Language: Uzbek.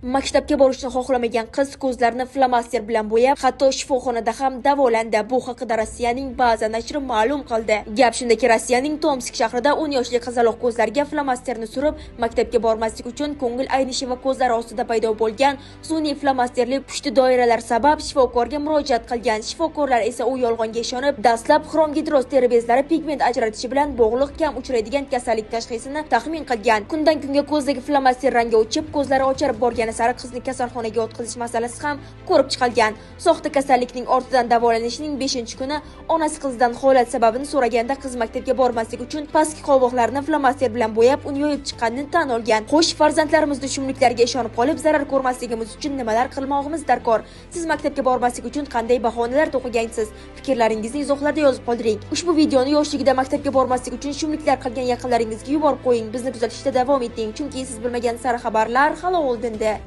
Maktabga borishni xohlamagan qiz ko'zlarini flomaster bilan bo'yab, hatto shifoxonada ham davolandi. Bu haqida Rossiyaning Baza nashri ma'lum qildi. Gap shundaki, Rossiyaning Tomsk shahrida 10 yoshli qizaloq ko'zlariga flomasterni surib, maktabga bormaslik uchun ko'ngil aynishi va ko'zlari ostida paydo bo'lgan sun'iy flomasterli pushti doiralar sabab shifokorga murojaat qilgan. Shifokorlar esa u yolg'onga ishonib, dastlab xrom-gidroz teri bezlari pigment ajratishi bilan bog'liq kam uchraydigan kasallik tashxisini taxmin qilgan. Kundan kunga ko'zdagi flomaster rangi o'chib, ko'zlari ocharib borgani sari qizni kasalxonaga o'tkazish masalasi ham ko'rib chiqilgan. Soxta kasallikning ortidan davolanishning 5-kuni onasi qizdan holat sababini so'raganda, qiz maktabga bormaslik uchun pastki qovoqlarini flomaster bilan bo'yab, uni yoyib chiqqanini tan olgan. Xo'sh, farzandlarimizni shumliklarga ishonib qolib, zarar ko'rmasligimiz uchun nimalar qilmoqimiz darkor? Siz maktabga bormaslik uchun qanday bahonalar to'qigansiz? Fikrlaringizni izohlarda yozib qoldiring. Ushbu videoni yoshligida maktabga bormaslik uchun shumliklar qilgan yaqinlaringizga yuborib qo'ying. Bizni kuzatishda davom eting, chunki siz bilmagan sara xabarlar hali oldinda.